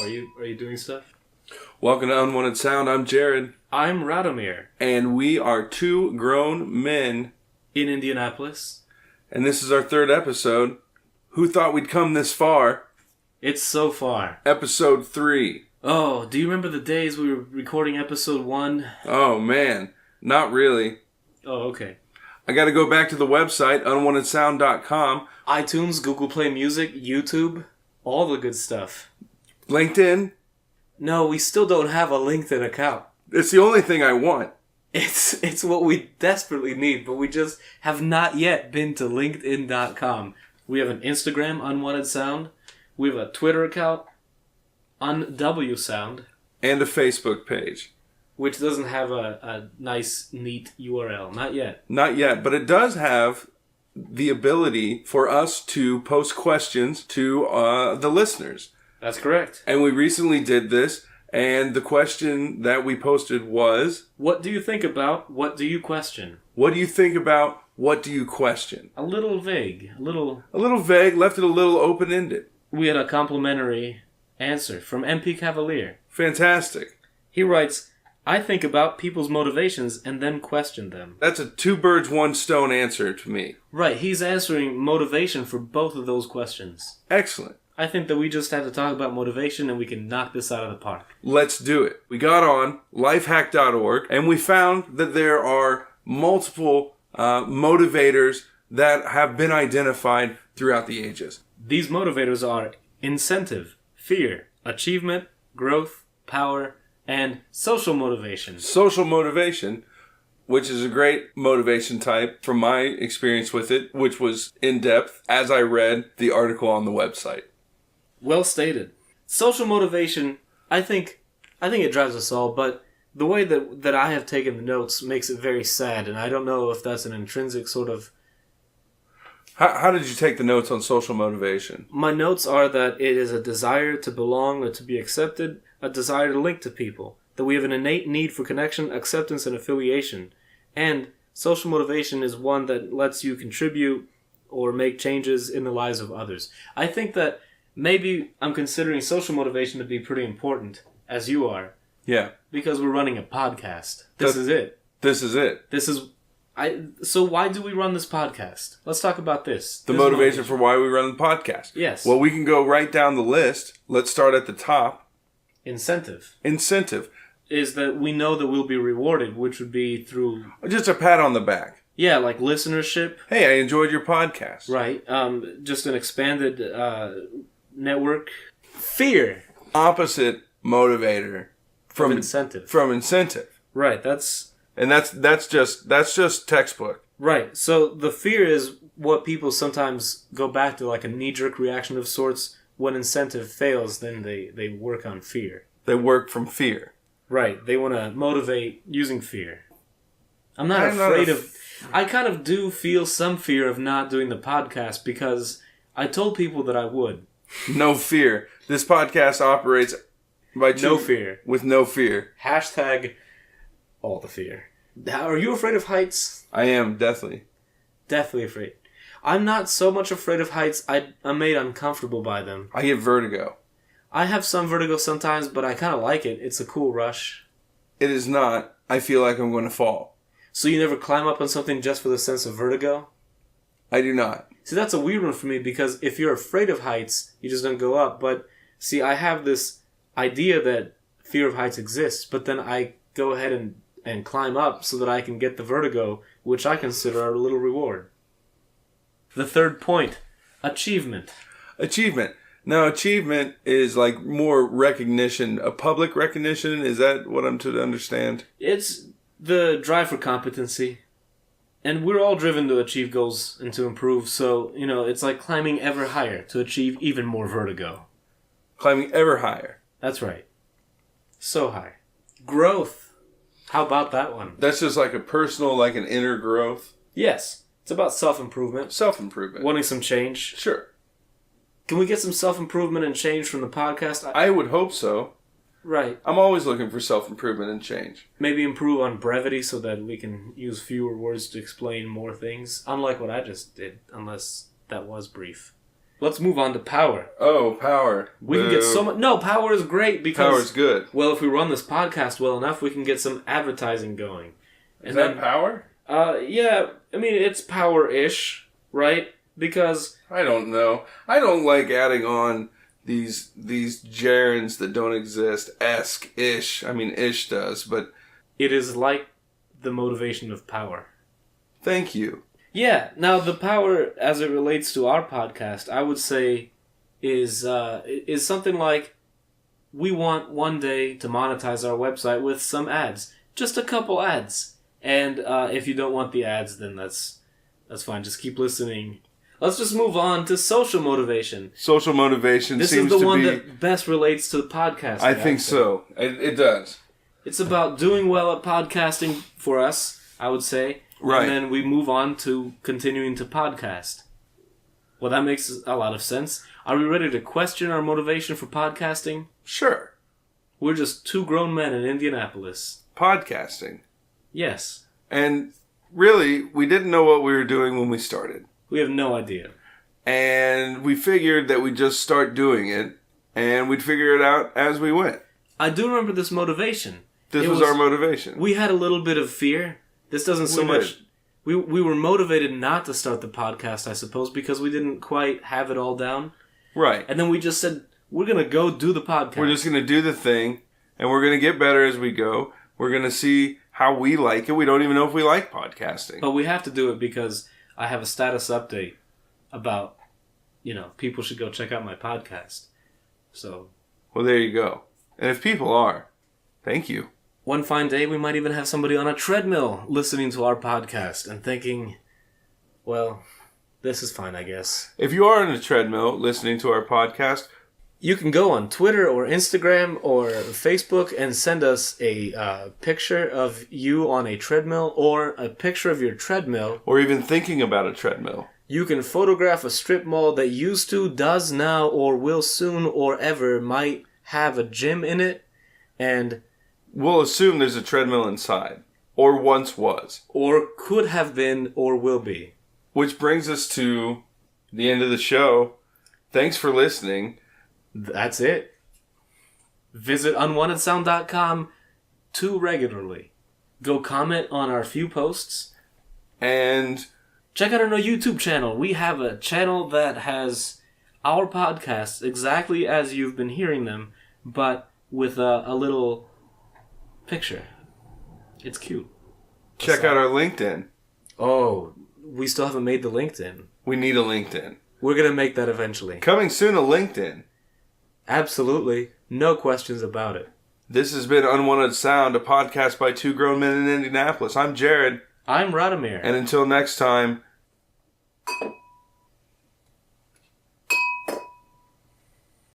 you doing stuff? Welcome to Unwanted Sound. I'm Jared. I'm Radomir. And we are two grown men in Indianapolis. And this is our third episode. Who thought we'd come this far? It's so far. Episode 3. Oh, do you remember the days we were recording episode 1? Oh, man. Not really. Oh, okay. I gotta go back to the website, unwantedsound.com. iTunes, Google Play Music, YouTube, all the good stuff. LinkedIn? No, we still don't have a LinkedIn account. It's the only thing I want. It's what we desperately need, but we just have not yet been to LinkedIn.com. We have an Instagram, Unwanted Sound. We have a Twitter account, UnWSound. And a Facebook page. Which doesn't have a nice, neat URL. Not yet. Not yet, but it does have the ability for us to post questions to the listeners. That's correct. And we recently did this, and the question that we posted was... What do you think about? What do you question? What do you think about? What do you question? A little vague. A little vague, left it a little open-ended. We had a complimentary answer from MP Cavalier. Fantastic. He writes, I think about people's motivations and then question them. That's a 2 birds, 1 stone answer to me. Right, he's answering motivation for both of those questions. Excellent. I think that we just have to talk about motivation and we can knock this out of the park. Let's do it. We got on lifehack.org and we found that there are multiple motivators that have been identified throughout the ages. These motivators are incentive, fear, achievement, growth, power, and social motivation. Social motivation, which is a great motivation type from my experience with it, which was in-depth as I read the article on the website. Well stated. Social motivation, I think it drives us all, but the way that I have taken the notes makes it very sad, and I don't know if that's an intrinsic sort of... How did you take the notes on social motivation? My notes are that it is a desire to belong or to be accepted, a desire to link to people, that we have an innate need for connection, acceptance, and affiliation. And social motivation is one that lets you contribute or make changes in the lives of others. I think that maybe I'm considering social motivation to be pretty important, as you are. Yeah. Because we're running a podcast. This is it. So why do we run this podcast? Let's talk about this. The motivation for why we run the podcast. Yes. Well, we can go right down the list. Let's start at the top. Incentive. Is that we know that we'll be rewarded, which would be through... Just a pat on the back. Yeah, like listenership. Hey, I enjoyed your podcast. Right. Just an expanded network. Fear. Opposite motivator from incentive. From incentive. Right. That's just textbook. Right. So the fear is what people sometimes go back to, like a knee-jerk reaction of sorts. When incentive fails, then they work on fear. They work from fear. Right. They want to motivate using fear. I'm not afraid of... I kind of do feel some fear of not doing the podcast because I told people that I would. No fear. This podcast operates by no fear. With no fear. Hashtag all the fear. Are you afraid of heights? I am, definitely. Definitely afraid. I'm not so much afraid of heights. I'm made uncomfortable by them. I get vertigo. I have some vertigo sometimes, but I kind of like it. It's a cool rush. It is not. I feel like I'm going to fall. So you never climb up on something just for the sense of vertigo? I do not. See, that's a weird one for me because if you're afraid of heights, you just don't go up. But, see, I have this idea that fear of heights exists, but then I go ahead and climb up so that I can get the vertigo, which I consider a little reward. The third point, achievement. Achievement. Now, achievement is like more recognition, a public recognition. Is that what I'm to understand? It's the drive for competency. And we're all driven to achieve goals and to improve, so, it's like climbing ever higher to achieve even more vertigo. Climbing ever higher. That's right. So high. Growth. How about that one? That's just like a personal, like an inner growth? Yes. It's about self-improvement. Self-improvement. Wanting some change. Sure. Can we get some self-improvement and change from the podcast? I would hope so. Right. I'm always looking for self-improvement and change. Maybe improve on brevity so that we can use fewer words to explain more things. Unlike what I just did, unless that was brief. Let's move on to power. Oh, power. We can get so much... No, power is great because... Power's good. Well, if we run this podcast well enough, we can get some advertising going. Is that power? Yeah. I mean, it's power-ish, right? Because... I don't know. I don't like adding on these gerunds that don't exist. Ish. I mean, ish does, but... It is like the motivation of power. Thank you. Yeah. Now, the power, as it relates to our podcast, I would say is something like we want one day to monetize our website with some ads. Just a couple ads. And if you don't want the ads, then that's fine. Just keep listening. Let's just move on to social motivation. Social motivation this seems to be... This is the one that best relates to the podcast. I think so. It does. It's about doing well at podcasting for us, I would say. Right. And then we move on to continuing to podcast. Well, that makes a lot of sense. Are we ready to question our motivation for podcasting? Sure. We're just two grown men in Indianapolis. Podcasting. Yes. And really, we didn't know what we were doing when we started. We have no idea. And we figured that we'd just start doing it, and we'd figure it out as we went. I do remember this motivation. This was our motivation. We had a little bit of fear. This doesn't so much... We were motivated not to start the podcast, I suppose, because we didn't quite have it all down. Right. And then we just said, we're going to go do the podcast. We're just going to do the thing, and we're going to get better as we go. We're going to see how we like it. We don't even know if we like podcasting. But we have to do it because I have a status update about, people should go check out my podcast. So... Well, there you go. And if people are, thank you. One fine day, we might even have somebody on a treadmill listening to our podcast and thinking, well, this is fine, I guess. If you are on a treadmill listening to our podcast, you can go on Twitter or Instagram or Facebook and send us a picture of you on a treadmill or a picture of your treadmill. Or even thinking about a treadmill. You can photograph a strip mall that used to, does now, or will soon or ever might have a gym in it, and... We'll assume there's a treadmill inside. Or once was. Or could have been, or will be. Which brings us to the end of the show. Thanks for listening. That's it. Visit unwantedsound.com too regularly. Go comment on our few posts. And check out our new YouTube channel. We have a channel that has our podcasts exactly as you've been hearing them, but with a little... picture. It's cute. Check out our LinkedIn. Oh, we still haven't made the LinkedIn. We need a LinkedIn. We're going to make that eventually. Coming soon, a LinkedIn. Absolutely. No questions about it. This has been Unwanted Sound, a podcast by two grown men in Indianapolis. I'm Jared. I'm Radomir. And until next time,